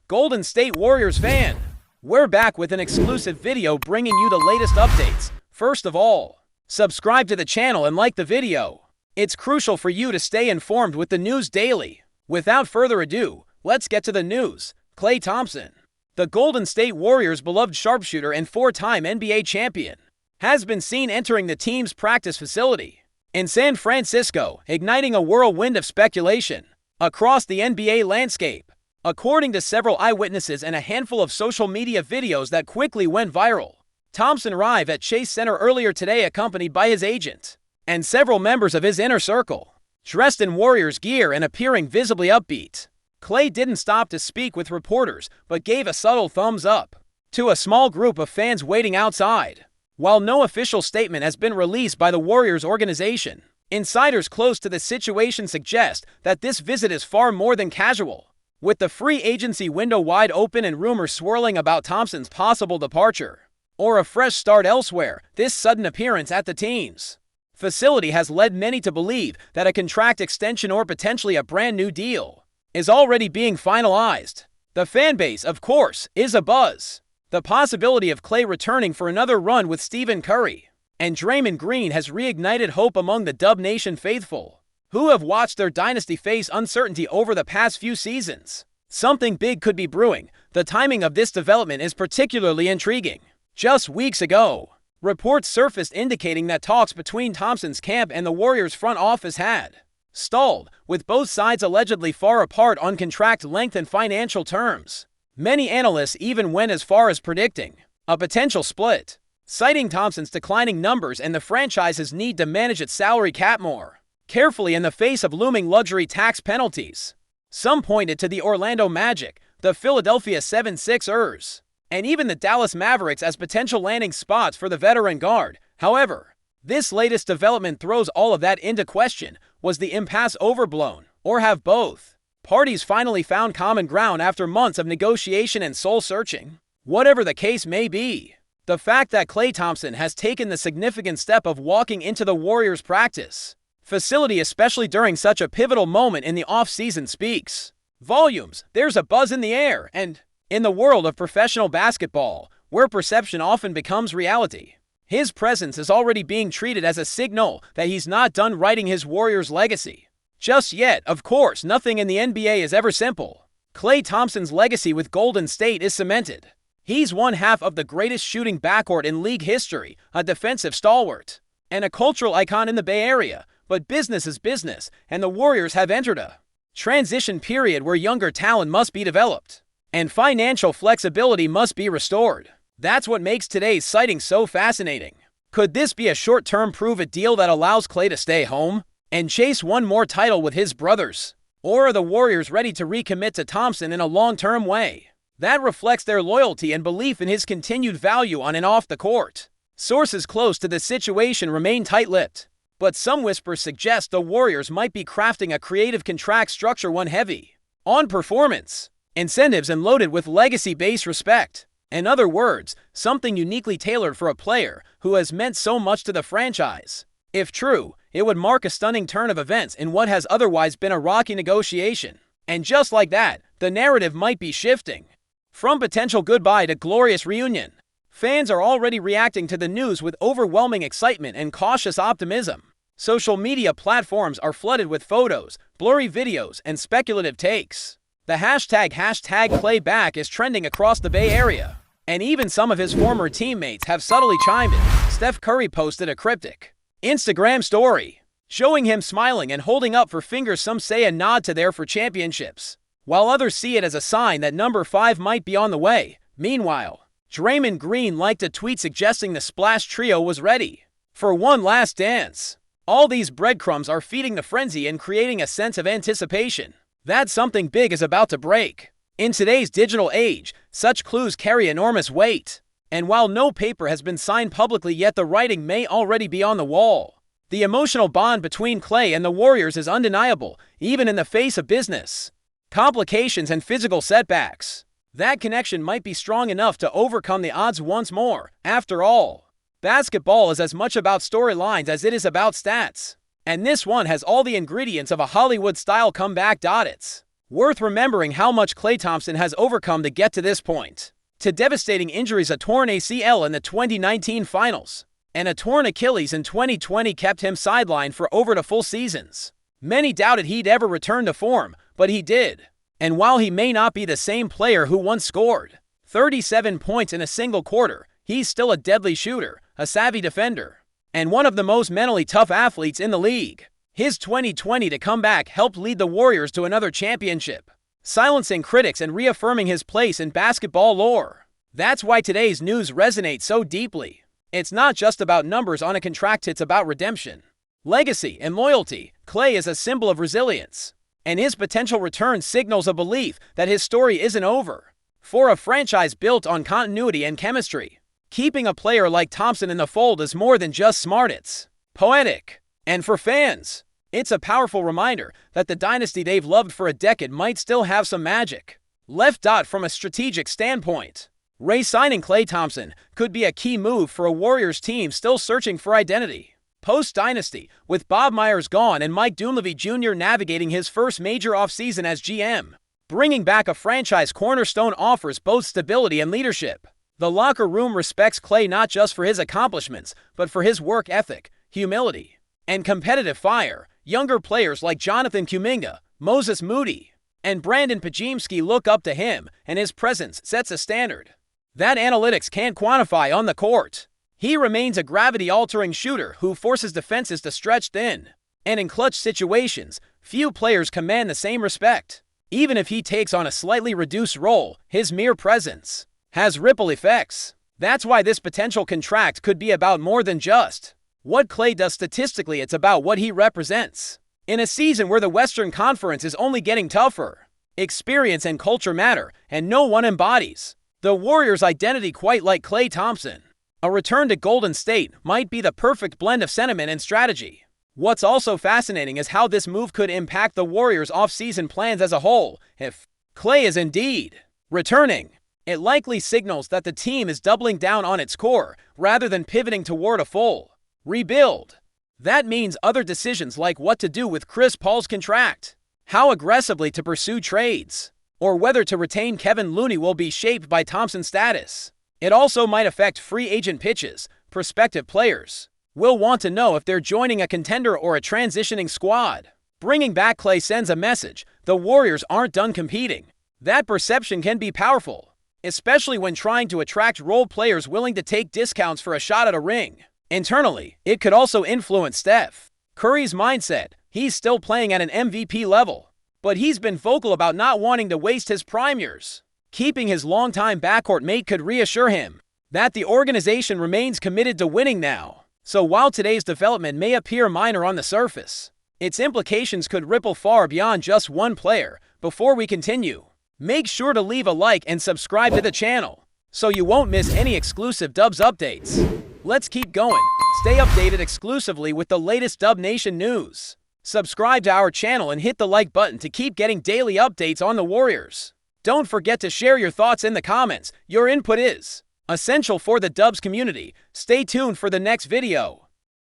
Golden State Warriors fan, we're back with an exclusive video bringing you the latest updates. First of all, subscribe to the channel and like the video. It's crucial for you to stay informed with the news daily. Without further ado, let's get to the news. Klay Thompson, the Golden State Warriors' beloved sharpshooter and four-time NBA champion, has been seen entering the team's practice facility in San Francisco, igniting a whirlwind of speculation across the NBA landscape. According to several eyewitnesses and a handful of social media videos that quickly went viral, Thompson arrived at Chase Center earlier today accompanied by his agent and several members of his inner circle, dressed in Warriors gear and appearing visibly upbeat. Klay didn't stop to speak with reporters, but gave a subtle thumbs up to a small group of fans waiting outside. While no official statement has been released by the Warriors organization, insiders close to the situation suggest that this visit is far more than casual. With the free agency window wide open and rumors swirling about Thompson's possible departure or a fresh start elsewhere, this sudden appearance at the team's facility has led many to believe that a contract extension or potentially a brand new deal is already being finalized. The fanbase, of course, is abuzz. The possibility of Klay returning for another run with Stephen Curry and Draymond Green has reignited hope among the Dub Nation faithful, who have watched their dynasty face uncertainty over the past few seasons. Something big could be brewing. The timing of this development is particularly intriguing. Just weeks ago, reports surfaced indicating that talks between Thompson's camp and the Warriors' front office had stalled, with both sides allegedly far apart on contract length and financial terms. Many analysts even went as far as predicting a potential split, citing Thompson's declining numbers and the franchise's need to manage its salary cap more carefully in the face of looming luxury tax penalties. Some pointed to the Orlando Magic, the Philadelphia 76ers, and even the Dallas Mavericks as potential landing spots for the veteran guard. However, this latest development throws all of that into question. Was the impasse overblown, or have both parties finally found common ground after months of negotiation and soul-searching? Whatever the case may be, the fact that Klay Thompson has taken the significant step of walking into the Warriors' practice facility, especially during such a pivotal moment in the offseason, speaks volumes. There's a buzz in the air, and in the world of professional basketball, where perception often becomes reality, his presence is already being treated as a signal that he's not done writing his Warriors legacy just yet. Of course, nothing in the NBA is ever simple. Klay Thompson's legacy with Golden State is cemented. He's one half of the greatest shooting backcourt in league history, a defensive stalwart, and a cultural icon in the Bay Area. But business is business, and the Warriors have entered a transition period where younger talent must be developed and financial flexibility must be restored. That's what makes today's sighting so fascinating. Could this be a short-term prove-it deal that allows Klay to stay home and chase one more title with his brothers? Or are the Warriors ready to recommit to Thompson in a long-term way that reflects their loyalty and belief in his continued value on and off the court? Sources close to the situation remain tight-lipped, but some whispers suggest the Warriors might be crafting a creative contract structure, one heavy on performance incentives and loaded with legacy-based respect. In other words, something uniquely tailored for a player who has meant so much to the franchise. If true, it would mark a stunning turn of events in what has otherwise been a rocky negotiation. And just like that, the narrative might be shifting from potential goodbye to glorious reunion. Fans are already reacting to the news with overwhelming excitement and cautious optimism. Social media platforms are flooded with photos, blurry videos, and speculative takes. The hashtag #KlayBack is trending across the Bay Area, and even some of his former teammates have subtly chimed in. Steph Curry posted a cryptic Instagram story showing him smiling and holding up for fingers, some say a nod to their championships, while others see it as a sign that number 5 might be on the way. Meanwhile, Draymond Green liked a tweet suggesting the Splash Trio was ready for one last dance. All these breadcrumbs are feeding the frenzy and creating a sense of anticipation that something big is about to break. In today's digital age, such clues carry enormous weight, and while no paper has been signed publicly yet, the writing may already be on the wall. The emotional bond between Klay and the Warriors is undeniable, even in the face of business complications and physical setbacks. That connection might be strong enough to overcome the odds once more. After all, basketball is as much about storylines as it is about stats, and this one has all the ingredients of a Hollywood-style comeback. It's Worth remembering how much Klay Thompson has overcome to get to this point. To devastating injuries, a torn ACL in the 2019 finals, and a torn Achilles in 2020 kept him sidelined for over 2 full seasons. Many doubted he'd ever return to form, but he did. And while he may not be the same player who once scored 37 points in a single quarter, he's still a deadly shooter, a savvy defender, and one of the most mentally tough athletes in the league. His 2020 comeback helped lead the Warriors to another championship, silencing critics and reaffirming his place in basketball lore. That's why today's news resonates so deeply. It's not just about numbers on a contract, it's about redemption, legacy, and loyalty. Klay is a symbol of resilience, and his potential return signals a belief that his story isn't over. For a franchise built on continuity and chemistry, keeping a player like Thompson in the fold is more than just smart, it's poetic. And for fans, it's a powerful reminder that the dynasty they've loved for a decade might still have some magic left. From a strategic standpoint, re-signing Klay Thompson could be a key move for a Warriors team still searching for identity post-dynasty, with Bob Myers gone and Mike Dunleavy Jr. navigating his first major offseason as GM. Bringing back a franchise cornerstone offers both stability and leadership. The locker room respects Klay not just for his accomplishments, but for his work ethic, humility, and competitive fire. Younger players like Jonathan Kuminga, Moses Moody, and Brandon Podziemski look up to him, and his presence sets a standard that analytics can't quantify on the court. He remains a gravity-altering shooter who forces defenses to stretch thin, and in clutch situations, few players command the same respect. Even if he takes on a slightly reduced role, his mere presence has ripple effects. That's why this potential contract could be about more than just what Klay does statistically, it's about what he represents. In a season where the Western Conference is only getting tougher, experience and culture matter, and no one embodies the Warriors' identity quite like Klay Thompson. A return to Golden State might be the perfect blend of sentiment and strategy. What's also fascinating is how this move could impact the Warriors' offseason plans as a whole. If Klay is indeed returning, it likely signals that the team is doubling down on its core rather than pivoting toward a full rebuild. That means other decisions like what to do with Chris Paul's contract, how aggressively to pursue trades, or whether to retain Kevin Looney will be shaped by Thompson's status. It also might affect free agent pitches. Prospective players will want to know if they're joining a contender or a transitioning squad. Bringing back Klay sends a message: the Warriors aren't done competing. That perception can be powerful, especially when trying to attract role players willing to take discounts for a shot at a ring. Internally, it could also influence Steph Curry's mindset. He's still playing at an MVP level, but he's been vocal about not wanting to waste his prime years. Keeping his longtime backcourt mate could reassure him that the organization remains committed to winning now. So while today's development may appear minor on the surface, its implications could ripple far beyond just one player. Before we continue, make sure to leave a like and subscribe to the channel so you won't miss any exclusive Dubs updates. Let's keep going. Stay updated exclusively with the latest Dub Nation news. Subscribe to our channel and hit the like button to keep getting daily updates on the Warriors. Don't forget to share your thoughts in the comments. Your input is essential for the Dubs community. Stay tuned for the next video.